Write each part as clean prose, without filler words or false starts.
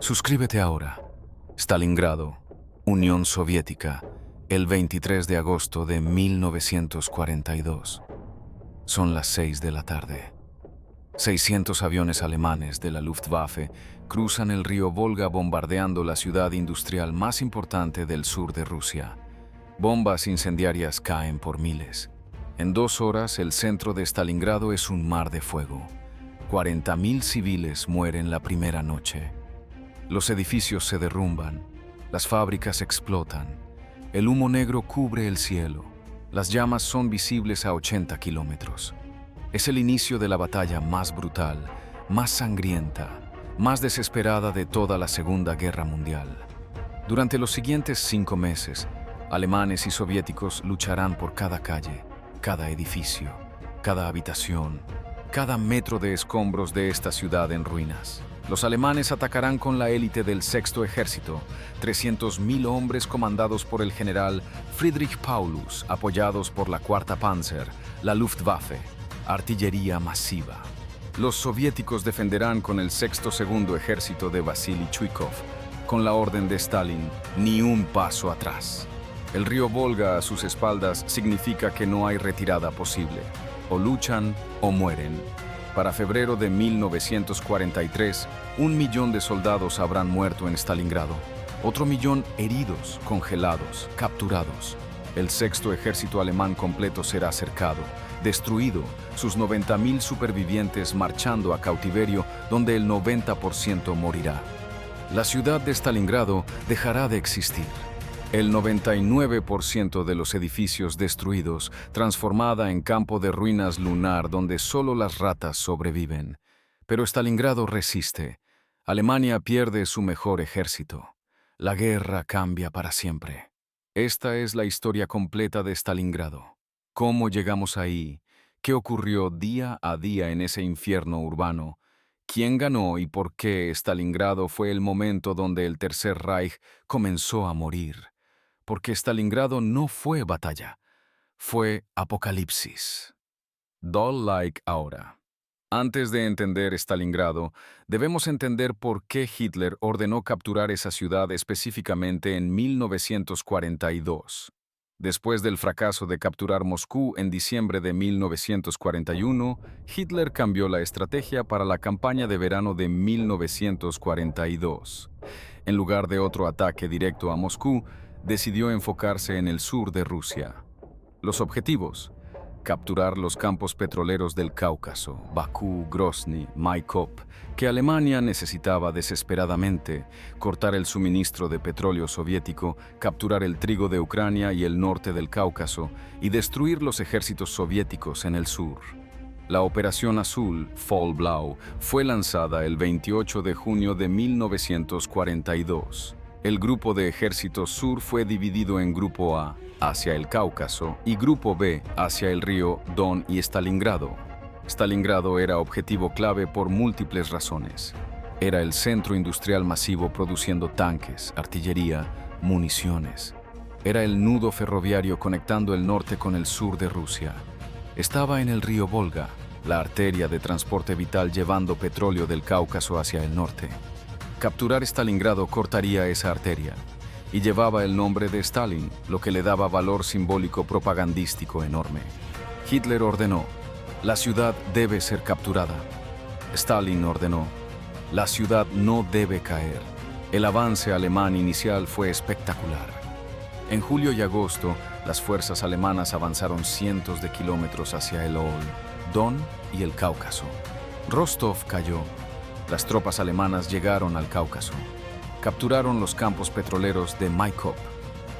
Suscríbete ahora. Stalingrado, Unión Soviética, el 23 de agosto de 1942. Son las 6 de la tarde. 600 aviones alemanes de la Luftwaffe cruzan el río Volga bombardeando la ciudad industrial más importante del sur de Rusia. Bombas incendiarias caen por miles. En 2 horas, el centro de Stalingrado es un mar de fuego. 40.000 civiles mueren la primera noche. Los edificios se derrumban, las fábricas explotan, el humo negro cubre el cielo, las llamas son visibles a 80 kilómetros. Es el inicio de la batalla más brutal, más sangrienta, más desesperada de toda la Segunda Guerra Mundial. Durante los siguientes 5 meses, alemanes y soviéticos lucharán por cada calle, cada edificio, cada habitación, cada metro de escombros de esta ciudad en ruinas. Los alemanes atacarán con la élite del Sexto Ejército, 300.000 hombres comandados por el general Friedrich Paulus, apoyados por la Cuarta Panzer, la Luftwaffe, artillería masiva. Los soviéticos defenderán con el Sexto Segundo Ejército de Vasily Chuikov, con la orden de Stalin, ni un paso atrás. El río Volga a sus espaldas significa que no hay retirada posible. O luchan o mueren. Para febrero de 1943, 1 millón de soldados habrán muerto en Stalingrado. Otro millón heridos, congelados, capturados. El Sexto Ejército alemán completo será cercado, destruido, sus 90.000 supervivientes marchando a cautiverio, donde el 90% morirá. La ciudad de Stalingrado dejará de existir. El 99% de los edificios destruidos, transformada en campo de ruinas lunar donde solo las ratas sobreviven. Pero Stalingrado resiste. Alemania pierde su mejor ejército. La guerra cambia para siempre. Esta es la historia completa de Stalingrado. ¿Cómo llegamos ahí? ¿Qué ocurrió día a día en ese infierno urbano? ¿Quién ganó y por qué Stalingrado fue el momento donde el Tercer Reich comenzó a morir? Porque Stalingrado no fue batalla, fue apocalipsis. Dull like ahora. Antes de entender Stalingrado, debemos entender por qué Hitler ordenó capturar esa ciudad específicamente en 1942. Después del fracaso de capturar Moscú en diciembre de 1941, Hitler cambió la estrategia para la campaña de verano de 1942. En lugar de otro ataque directo a Moscú, decidió enfocarse en el sur de Rusia. Los objetivos: capturar los campos petroleros del Cáucaso, Bakú, Grozny, Maikop, que Alemania necesitaba desesperadamente, cortar el suministro de petróleo soviético, capturar el trigo de Ucrania y el norte del Cáucaso, y destruir los ejércitos soviéticos en el sur. La Operación Azul, Fall Blau, fue lanzada el 28 de junio de 1942. El Grupo de Ejército Sur fue dividido en Grupo A, hacia el Cáucaso, y Grupo B, hacia el río Don y Stalingrado. Stalingrado era objetivo clave por múltiples razones. Era el centro industrial masivo produciendo tanques, artillería, municiones. Era el nudo ferroviario conectando el norte con el sur de Rusia. Estaba en el río Volga, la arteria de transporte vital llevando petróleo del Cáucaso hacia el norte. Capturar Stalingrado cortaría esa arteria, y llevaba el nombre de Stalin, lo que le daba valor simbólico propagandístico enorme. Hitler ordenó: la ciudad debe ser capturada. Stalin ordenó: la ciudad no debe caer. El avance alemán inicial fue espectacular. En julio y agosto, las fuerzas alemanas avanzaron cientos de kilómetros hacia el Ol, Don y el Cáucaso. Rostov cayó. Las tropas alemanas llegaron al Cáucaso. Capturaron los campos petroleros de Maikop,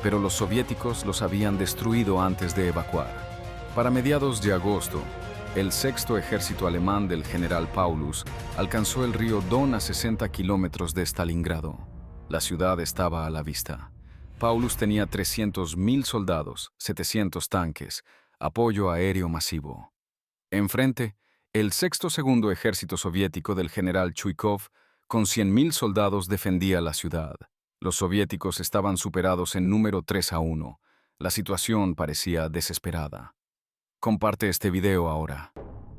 pero los soviéticos los habían destruido antes de evacuar. Para mediados de agosto, el Sexto Ejército alemán del general Paulus alcanzó el río Don a 60 kilómetros de Stalingrado. La ciudad estaba a la vista. Paulus tenía 300.000 soldados, 700 tanques, apoyo aéreo masivo. Enfrente, el Sexto Segundo Ejército Soviético del general Chuikov, con 100.000 soldados, defendía la ciudad. Los soviéticos estaban superados en número 3-1. La situación parecía desesperada. Comparte este video ahora.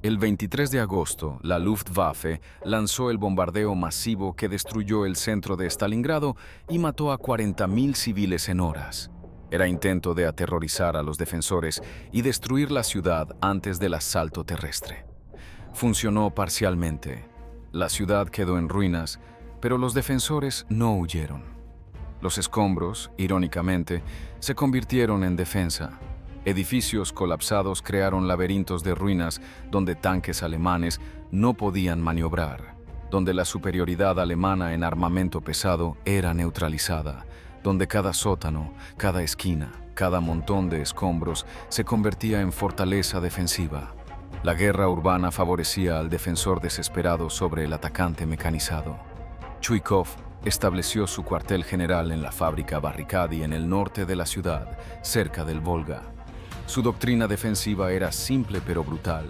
El 23 de agosto, la Luftwaffe lanzó el bombardeo masivo que destruyó el centro de Stalingrado y mató a 40.000 civiles en horas. Era intento de aterrorizar a los defensores y destruir la ciudad antes del asalto terrestre. Funcionó parcialmente. La ciudad quedó en ruinas, pero los defensores no huyeron. Los escombros, irónicamente, se convirtieron en defensa. Edificios colapsados crearon laberintos de ruinas donde tanques alemanes no podían maniobrar, donde la superioridad alemana en armamento pesado era neutralizada, donde cada sótano, cada esquina, cada montón de escombros se convertía en fortaleza defensiva. La guerra urbana favorecía al defensor desesperado sobre el atacante mecanizado. Chuikov estableció su cuartel general en la fábrica Barricadi en el norte de la ciudad, cerca del Volga. Su doctrina defensiva era simple pero brutal: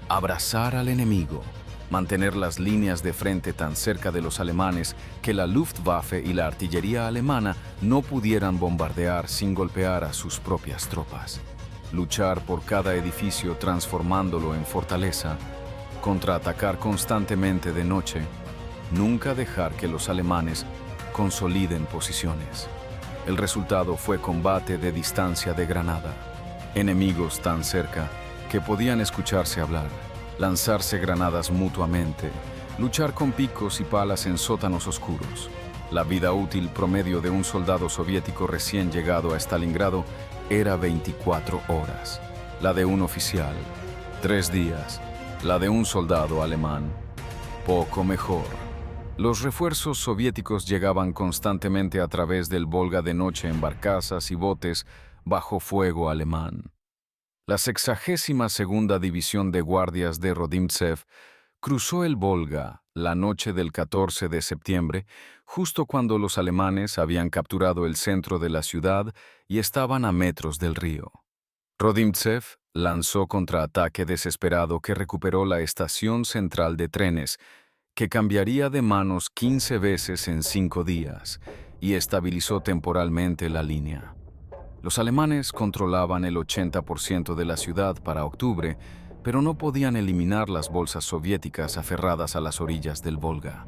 abrazar al enemigo, mantener las líneas de frente tan cerca de los alemanes que la Luftwaffe y la artillería alemana no pudieran bombardear sin golpear a sus propias tropas. Luchar por cada edificio transformándolo en fortaleza, contraatacar constantemente de noche, nunca dejar que los alemanes consoliden posiciones. El resultado fue combate de distancia de granada. Enemigos tan cerca que podían escucharse hablar, lanzarse granadas mutuamente, luchar con picos y palas en sótanos oscuros. La vida útil promedio de un soldado soviético recién llegado a Stalingrado era 24 horas. La de un oficial, 3 días. La de un soldado alemán, poco mejor. Los refuerzos soviéticos llegaban constantemente a través del Volga de noche en barcazas y botes bajo fuego alemán. La 62ª División de Guardias de Rodimtsev cruzó el Volga la noche del 14 de septiembre, justo cuando los alemanes habían capturado el centro de la ciudad y estaban a metros del río. Rodimtsev lanzó contraataque desesperado que recuperó la estación central de trenes, que cambiaría de manos 15 veces en 5 días, y estabilizó temporalmente la línea. Los alemanes controlaban el 80% de la ciudad para octubre, pero no podían eliminar las bolsas soviéticas aferradas a las orillas del Volga.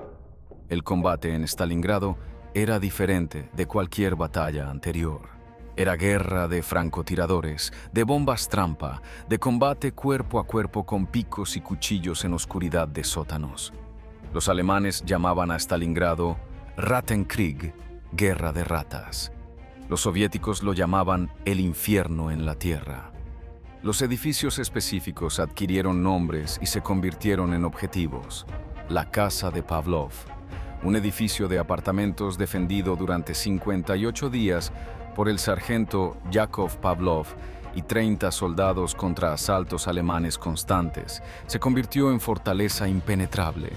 El combate en Stalingrado era diferente de cualquier batalla anterior. Era guerra de francotiradores, de bombas trampa, de combate cuerpo a cuerpo con picos y cuchillos en oscuridad de sótanos. Los alemanes llamaban a Stalingrado Rattenkrieg, guerra de ratas. Los soviéticos lo llamaban el infierno en la tierra. Los edificios específicos adquirieron nombres y se convirtieron en objetivos. La Casa de Pavlov, un edificio de apartamentos defendido durante 58 días por el sargento Yakov Pavlov y 30 soldados contra asaltos alemanes constantes, se convirtió en fortaleza impenetrable.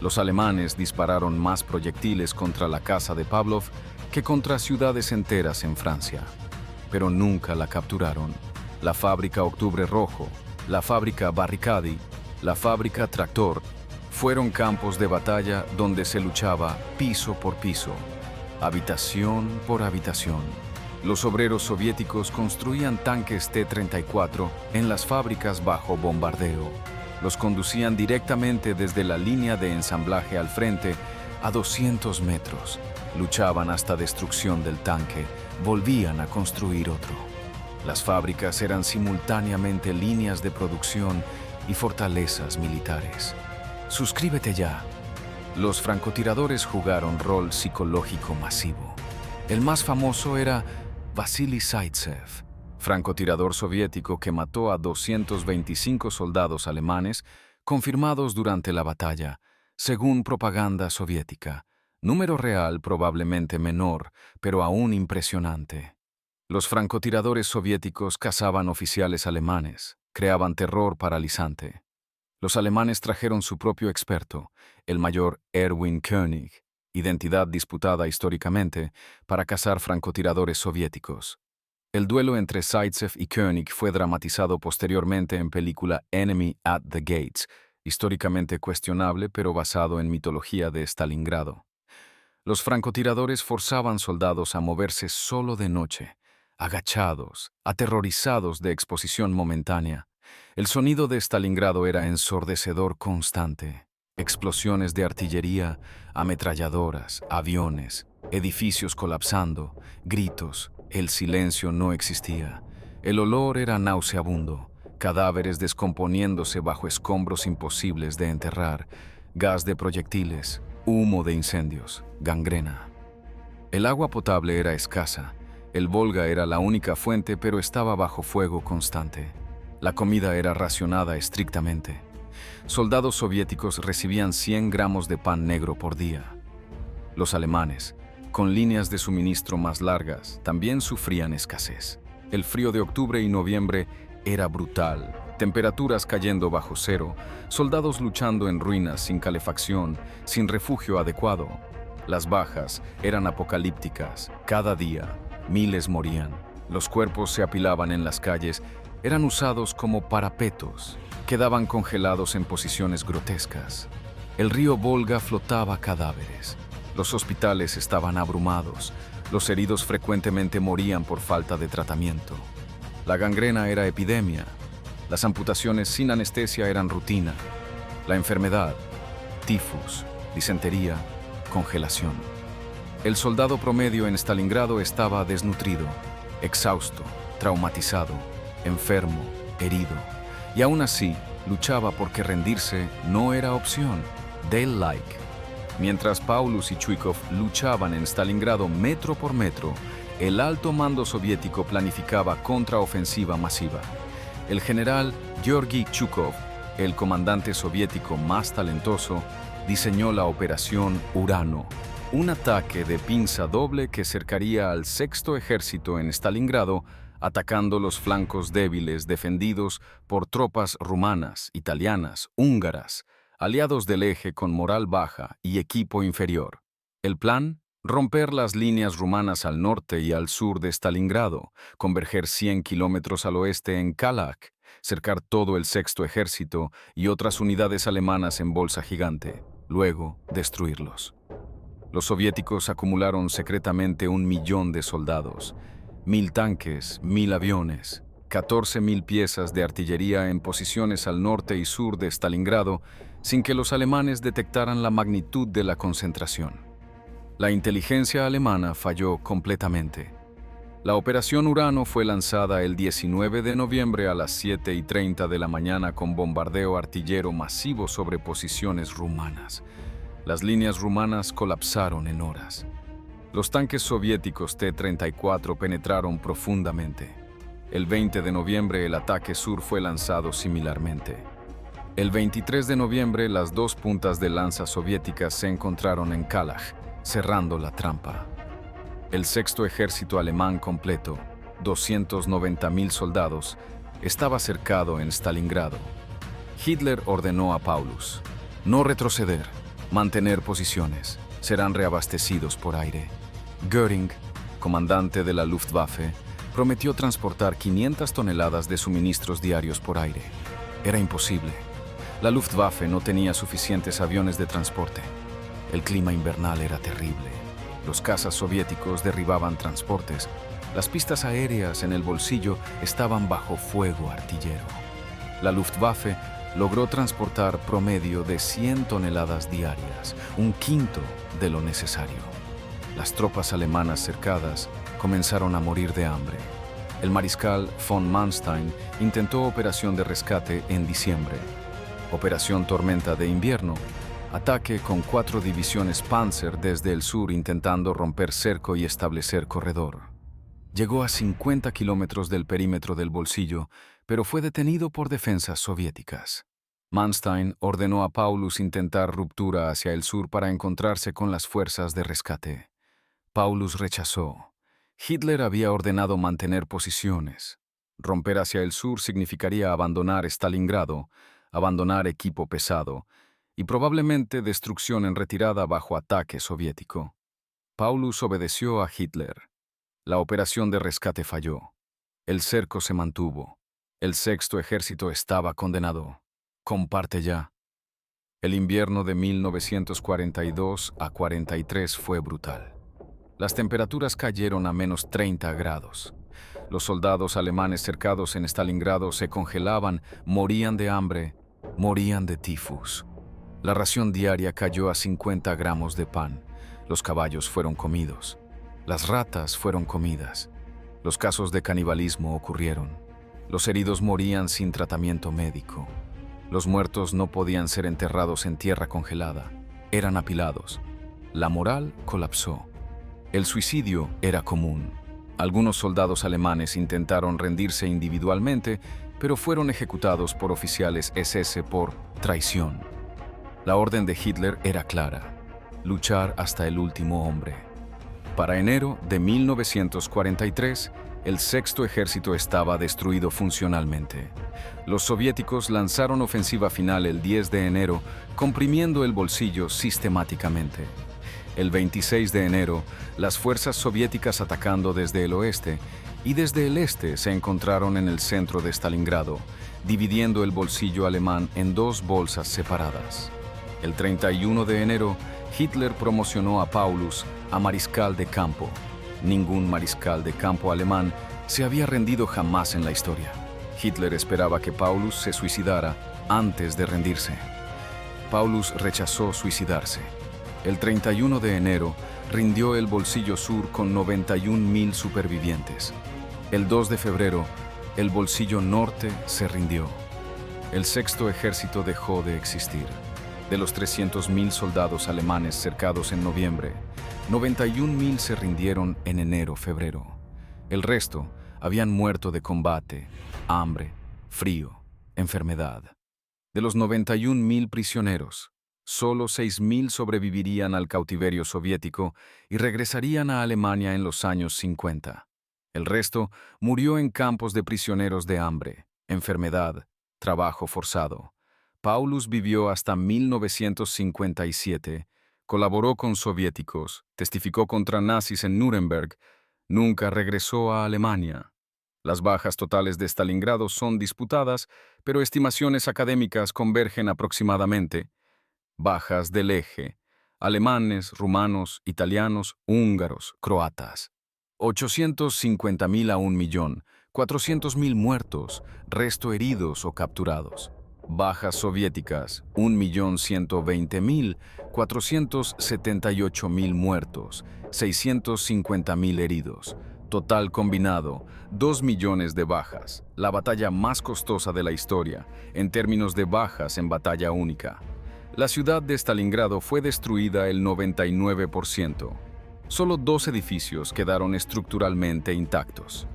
Los alemanes dispararon más proyectiles contra la casa de Pavlov que contra ciudades enteras en Francia, pero nunca la capturaron. La fábrica Octubre Rojo, la fábrica Barricadi, la fábrica Tractor fueron campos de batalla donde se luchaba piso por piso, habitación por habitación. Los obreros soviéticos construían tanques T-34 en las fábricas bajo bombardeo. Los conducían directamente desde la línea de ensamblaje al frente a 200 metros. Luchaban hasta destrucción del tanque, volvían a construir otro. Las fábricas eran simultáneamente líneas de producción y fortalezas militares. Suscríbete ya. Los francotiradores jugaron rol psicológico masivo. El más famoso era Vasily Zaitsev, francotirador soviético que mató a 225 soldados alemanes confirmados durante la batalla, según propaganda soviética. Número real probablemente menor, pero aún impresionante. Los francotiradores soviéticos cazaban oficiales alemanes, creaban terror paralizante. Los alemanes trajeron su propio experto, el mayor Erwin König, identidad disputada históricamente, para cazar francotiradores soviéticos. El duelo entre Zaitsev y König fue dramatizado posteriormente en película Enemy at the Gates, históricamente cuestionable pero basado en mitología de Stalingrado. Los francotiradores forzaban soldados a moverse solo de noche, agachados, aterrorizados de exposición momentánea. El sonido de Stalingrado era ensordecedor constante. Explosiones de artillería, ametralladoras, aviones, edificios colapsando, gritos, el silencio no existía. El olor era nauseabundo, cadáveres descomponiéndose bajo escombros imposibles de enterrar, gas de proyectiles, humo de incendios, gangrena. El agua potable era escasa, el Volga era la única fuente, pero estaba bajo fuego constante. La comida era racionada estrictamente. Soldados soviéticos recibían 100 gramos de pan negro por día. Los alemanes, con líneas de suministro más largas, también sufrían escasez. El frío de octubre y noviembre era brutal. Temperaturas cayendo bajo cero, soldados luchando en ruinas sin calefacción, sin refugio adecuado. Las bajas eran apocalípticas. Cada día, miles morían. Los cuerpos se apilaban en las calles, eran usados como parapetos, quedaban congelados en posiciones grotescas. El río Volga flotaba cadáveres. Los hospitales estaban abrumados. Los heridos frecuentemente morían por falta de tratamiento. La gangrena era epidemia. Las amputaciones sin anestesia eran rutina. La enfermedad, tifus, disentería, congelación. El soldado promedio en Stalingrado estaba desnutrido, exhausto, traumatizado, enfermo, herido. Y aún así, luchaba porque rendirse no era opción. Del like. Mientras Paulus y Chuikov luchaban en Stalingrado metro por metro, el alto mando soviético planificaba contraofensiva masiva. El general Georgy Chukov, el comandante soviético más talentoso, diseñó la Operación Urano, un ataque de pinza doble que cercaría al Sexto Ejército en Stalingrado, atacando los flancos débiles defendidos por tropas rumanas, italianas, húngaras, aliados del eje con moral baja y equipo inferior. El plan: romper las líneas rumanas al norte y al sur de Stalingrado, converger 100 kilómetros al oeste en Kalach, cercar todo el Sexto Ejército y otras unidades alemanas en bolsa gigante, luego destruirlos. Los soviéticos acumularon secretamente 1 millón de soldados, 1000 tanques, 1000 aviones, 14.000 piezas de artillería en posiciones al norte y sur de Stalingrado, sin que los alemanes detectaran la magnitud de la concentración. La inteligencia alemana falló completamente. La Operación Urano fue lanzada el 19 de noviembre a las 7:30 de la mañana con bombardeo artillero masivo sobre posiciones rumanas. Las líneas rumanas colapsaron en horas. Los tanques soviéticos T-34 penetraron profundamente. El 20 de noviembre el ataque sur fue lanzado similarmente. El 23 de noviembre las dos puntas de lanza soviéticas se encontraron en Kalach, cerrando la trampa. El Sexto Ejército alemán completo, 290.000 soldados, estaba cercado en Stalingrado. Hitler ordenó a Paulus: no retroceder, mantener posiciones, serán reabastecidos por aire. Göring, comandante de la Luftwaffe, prometió transportar 500 toneladas de suministros diarios por aire. Era imposible. La Luftwaffe no tenía suficientes aviones de transporte. El clima invernal era terrible. Los cazas soviéticos derribaban transportes. Las pistas aéreas en el bolsillo estaban bajo fuego artillero. La Luftwaffe logró transportar promedio de 100 toneladas diarias, un quinto de lo necesario. Las tropas alemanas cercadas comenzaron a morir de hambre. El mariscal von Manstein intentó operación de rescate en diciembre. Operación Tormenta de Invierno, ataque con 4 divisiones Panzer desde el sur intentando romper cerco y establecer corredor. Llegó a 50 kilómetros del perímetro del bolsillo, pero fue detenido por defensas soviéticas. Manstein ordenó a Paulus intentar ruptura hacia el sur para encontrarse con las fuerzas de rescate. Paulus rechazó. Hitler había ordenado mantener posiciones. Romper hacia el sur significaría abandonar Stalingrado, abandonar equipo pesado y probablemente destrucción en retirada bajo ataque soviético. Paulus obedeció a Hitler. La operación de rescate falló. El cerco se mantuvo. El Sexto Ejército estaba condenado. Comparte ya. El invierno de 1942 a 43 fue brutal. Las temperaturas cayeron a -30 grados. Los soldados alemanes cercados en Stalingrado se congelaban, morían de hambre, morían de tifus. La ración diaria cayó a 50 gramos de pan. Los caballos fueron comidos. Las ratas fueron comidas. Los casos de canibalismo ocurrieron. Los heridos morían sin tratamiento médico. Los muertos no podían ser enterrados en tierra congelada. Eran apilados. La moral colapsó. El suicidio era común. Algunos soldados alemanes intentaron rendirse individualmente, pero fueron ejecutados por oficiales SS por traición. La orden de Hitler era clara: luchar hasta el último hombre. Para enero de 1943, el Sexto Ejército estaba destruido funcionalmente. Los soviéticos lanzaron ofensiva final el 10 de enero, comprimiendo el bolsillo sistemáticamente. El 26 de enero, las fuerzas soviéticas atacando desde el oeste y desde el este se encontraron en el centro de Stalingrado, dividiendo el bolsillo alemán en dos bolsas separadas. El 31 de enero, Hitler promocionó a Paulus a mariscal de campo. Ningún mariscal de campo alemán se había rendido jamás en la historia. Hitler esperaba que Paulus se suicidara antes de rendirse. Paulus rechazó suicidarse. El 31 de enero rindió el bolsillo sur con 91.000 supervivientes. El 2 de febrero, el bolsillo norte se rindió. El Sexto Ejército dejó de existir. De los 300.000 soldados alemanes cercados en noviembre, 91.000 se rindieron en enero-febrero. El resto habían muerto de combate, hambre, frío, enfermedad. De los 91.000 prisioneros, solo 6.000 sobrevivirían al cautiverio soviético y regresarían a Alemania en los años 50. El resto murió en campos de prisioneros de hambre, enfermedad, trabajo forzado. Paulus vivió hasta 1957, colaboró con soviéticos, testificó contra nazis en Nuremberg, nunca regresó a Alemania. Las bajas totales de Stalingrado son disputadas, pero estimaciones académicas convergen aproximadamente. Bajas del eje: alemanes, rumanos, italianos, húngaros, croatas. 850.000 a 1.400.000 muertos, resto heridos o capturados. Bajas soviéticas: 1.120.000, 478.000 muertos, 650.000 heridos. Total combinado, 2 millones de bajas, la batalla más costosa de la historia, en términos de bajas en batalla única. La ciudad de Stalingrado fue destruida el 99%. Solo 2 edificios quedaron estructuralmente intactos.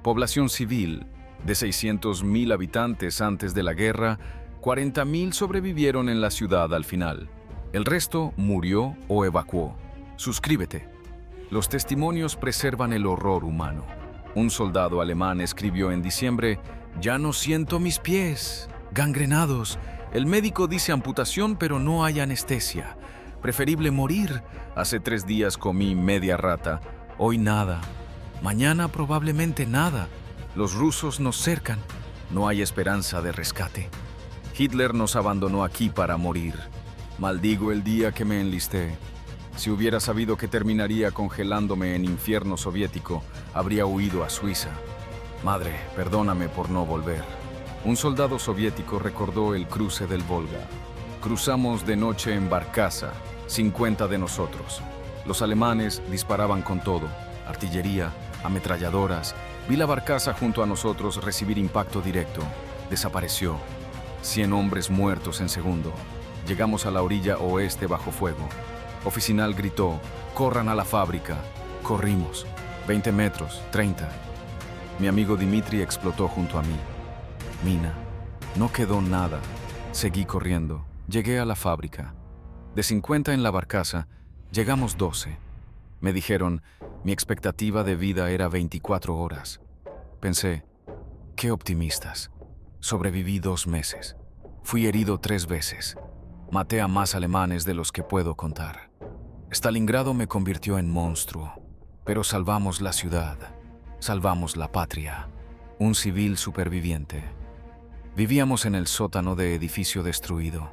Población civil: de 600.000 habitantes antes de la guerra, 40.000 sobrevivieron en la ciudad al final. El resto murió o evacuó. Suscríbete. Los testimonios preservan el horror humano. Un soldado alemán escribió en diciembre: «Ya no siento mis pies, gangrenados. El médico dice amputación, pero no hay anestesia. Preferible morir. Hace 3 días comí media rata. Hoy nada. Mañana probablemente nada. Los rusos nos cercan. No hay esperanza de rescate. Hitler nos abandonó aquí para morir. Maldigo el día que me enlisté. Si hubiera sabido que terminaría congelándome en infierno soviético, habría huido a Suiza. Madre, perdóname por no volver». Un soldado soviético recordó el cruce del Volga. «Cruzamos de noche en barcaza, 50 de nosotros. Los alemanes disparaban con todo, artillería, ametralladoras. Vi la barcaza junto a nosotros recibir impacto directo. Desapareció. 100 hombres muertos en segundo. Llegamos a la orilla oeste bajo fuego. Oficinal gritó: «Corran a la fábrica». Corrimos. 20 metros, 30. Mi amigo Dmitri explotó junto a mí. Mina. No quedó nada. Seguí corriendo. Llegué a la fábrica. De 50 en la barcaza, llegamos 12. Me dijeron, mi expectativa de vida era 24 horas. Pensé, qué optimistas. Sobreviví 2 meses. Fui herido 3 veces. Maté a más alemanes de los que puedo contar. Stalingrado me convirtió en monstruo, pero salvamos la ciudad, salvamos la patria. Un civil superviviente. Vivíamos en el sótano de edificio destruido.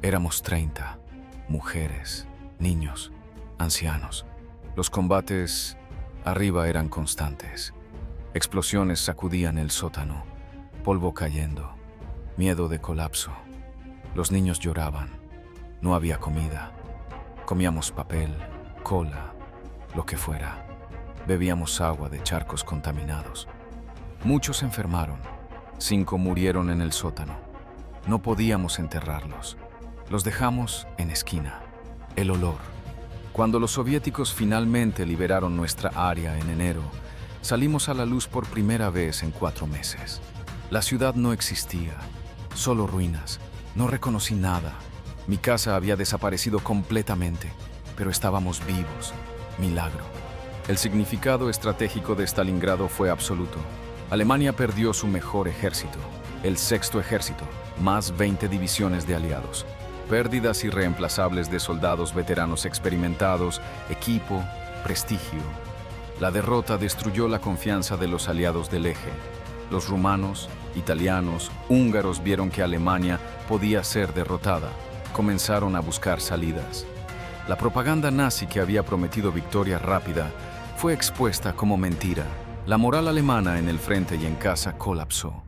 Éramos 30, mujeres, niños, ancianos. Los combates arriba eran constantes. Explosiones sacudían el sótano, polvo cayendo, miedo de colapso. Los niños lloraban, no había comida. Comíamos papel, cola, lo que fuera. Bebíamos agua de charcos contaminados. Muchos enfermaron, 5 murieron en el sótano. No podíamos enterrarlos. Los dejamos en esquina. El olor. Cuando los soviéticos finalmente liberaron nuestra área en enero, salimos a la luz por primera vez en 4 meses. La ciudad no existía, solo ruinas. No reconocí nada. Mi casa había desaparecido completamente, pero estábamos vivos. Milagro. El significado estratégico de Stalingrado fue absoluto. Alemania perdió su mejor ejército, el Sexto Ejército, más 20 divisiones de aliados. Pérdidas irreemplazables de soldados veteranos experimentados, equipo, prestigio. La derrota destruyó la confianza de los aliados del eje. Los rumanos, italianos, húngaros vieron que Alemania podía ser derrotada. Comenzaron a buscar salidas. La propaganda nazi que había prometido victoria rápida fue expuesta como mentira. La moral alemana en el frente y en casa colapsó.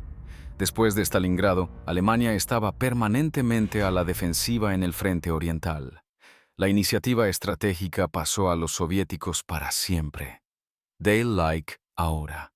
Después de Stalingrado, Alemania estaba permanentemente a la defensiva en el frente oriental. La iniciativa estratégica pasó a los soviéticos para siempre. They like ahora.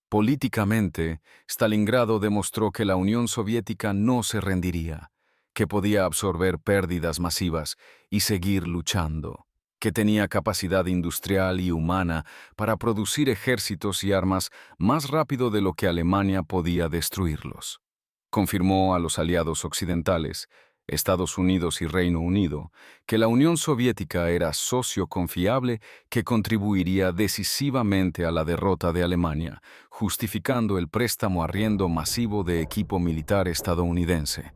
Políticamente, Stalingrado demostró que la Unión Soviética no se rendiría, que podía absorber pérdidas masivas y seguir luchando, que tenía capacidad industrial y humana para producir ejércitos y armas más rápido de lo que Alemania podía destruirlos. Confirmó a los aliados occidentales, Estados Unidos y Reino Unido, que la Unión Soviética era socio confiable que contribuiría decisivamente a la derrota de Alemania, justificando el préstamo arriendo masivo de equipo militar estadounidense.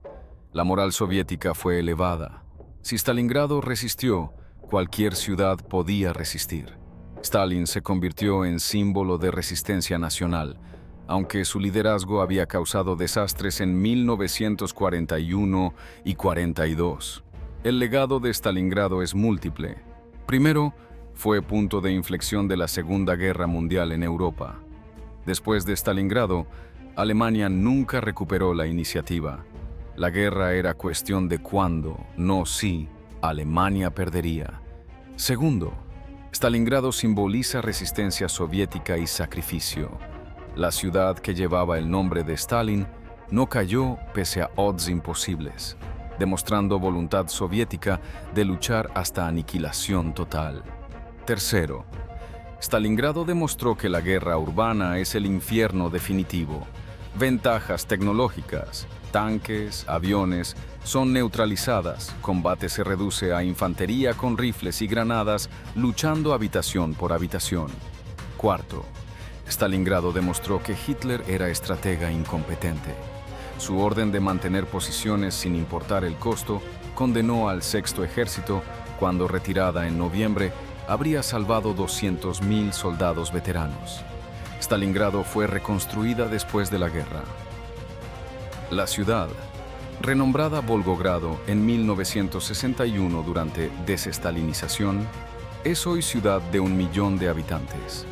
La moral soviética fue elevada. Si Stalingrado resistió, cualquier ciudad podía resistir. Stalin se convirtió en símbolo de resistencia nacional, aunque su liderazgo había causado desastres en 1941 y 42. El legado de Stalingrado es múltiple. Primero, fue punto de inflexión de la Segunda Guerra Mundial en Europa. Después de Stalingrado, Alemania nunca recuperó la iniciativa. La guerra era cuestión de cuándo, no si, Alemania perdería. Segundo, Stalingrado simboliza resistencia soviética y sacrificio. La ciudad que llevaba el nombre de Stalin no cayó pese a odds imposibles, demostrando voluntad soviética de luchar hasta aniquilación total. Tercero, Stalingrado demostró que la guerra urbana es el infierno definitivo. Ventajas tecnológicas, tanques, aviones, son neutralizadas, combate se reduce a infantería con rifles y granadas, luchando habitación por habitación. Cuarto, Stalingrado demostró que Hitler era estratega incompetente. Su orden de mantener posiciones sin importar el costo condenó al Sexto Ejército cuando, retirada en noviembre, habría salvado 200.000 soldados veteranos. Stalingrado fue reconstruida después de la guerra. La ciudad, renombrada Volgogrado en 1961 durante desestalinización, es hoy ciudad de 1 millón de habitantes.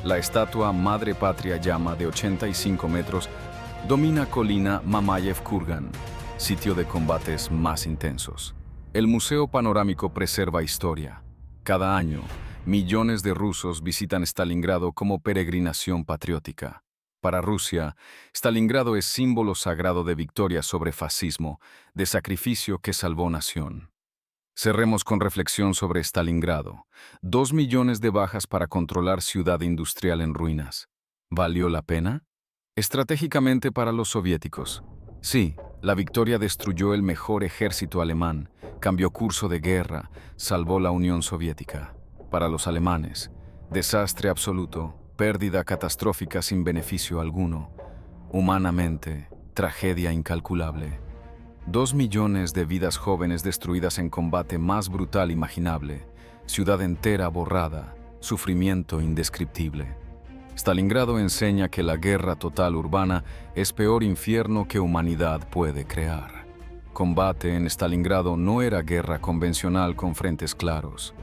La estatua Madre Patria Llama de 85 metros domina colina Mamayev-Kurgan, sitio de combates más intensos. El Museo Panorámico preserva historia. Cada año, millones de rusos visitan Stalingrado como peregrinación patriótica. Para Rusia, Stalingrado es símbolo sagrado de victoria sobre fascismo, de sacrificio que salvó nación. Cerremos con reflexión sobre Stalingrado. 2 millones de bajas para controlar ciudad industrial en ruinas. ¿Valió la pena? Estratégicamente para los soviéticos. Sí, la victoria destruyó el mejor ejército alemán, cambió curso de guerra, salvó la Unión Soviética. Para los alemanes, desastre absoluto, pérdida catastrófica sin beneficio alguno. Humanamente, tragedia incalculable. 2 millones de vidas jóvenes destruidas en combate más brutal imaginable, ciudad entera borrada, sufrimiento indescriptible. Stalingrado enseña que la guerra total urbana es peor infierno que humanidad puede crear. Combate en Stalingrado no era guerra convencional con frentes claros.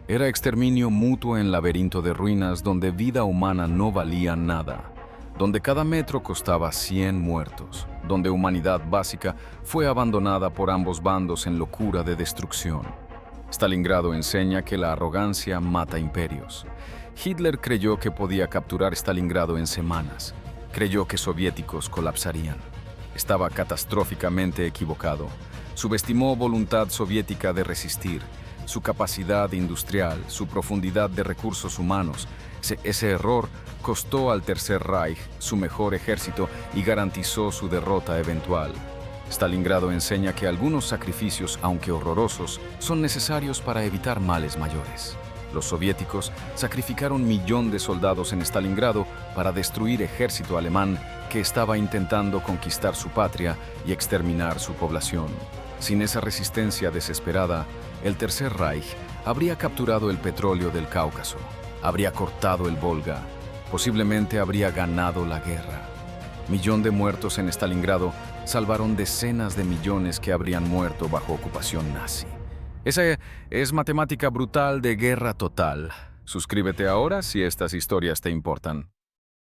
Era exterminio mutuo en laberinto de ruinas donde vida humana no valía nada. donde cada metro costaba 100 muertos, donde humanidad básica fue abandonada por ambos bandos en locura de destrucción. Stalingrado enseña que la arrogancia mata imperios. Hitler creyó que podía capturar Stalingrado en semanas. Creyó que soviéticos colapsarían. Estaba catastróficamente equivocado. Subestimó voluntad soviética de resistir, su capacidad industrial, su profundidad de recursos humanos. Ese error costó al Tercer Reich su mejor ejército y garantizó su derrota eventual. Stalingrado enseña que algunos sacrificios, aunque horrorosos, son necesarios para evitar males mayores. Los soviéticos sacrificaron 1.000.000 de soldados en Stalingrado para destruir ejército alemán que estaba intentando conquistar su patria y exterminar su población. Sin esa resistencia desesperada, el Tercer Reich habría capturado el petróleo del Cáucaso, habría cortado el Volga, posiblemente habría ganado la guerra. 1.000.000 de muertos en Stalingrado salvaron decenas de millones que habrían muerto bajo ocupación nazi. Esa es matemática brutal de guerra total. Suscríbete ahora si estas historias te importan.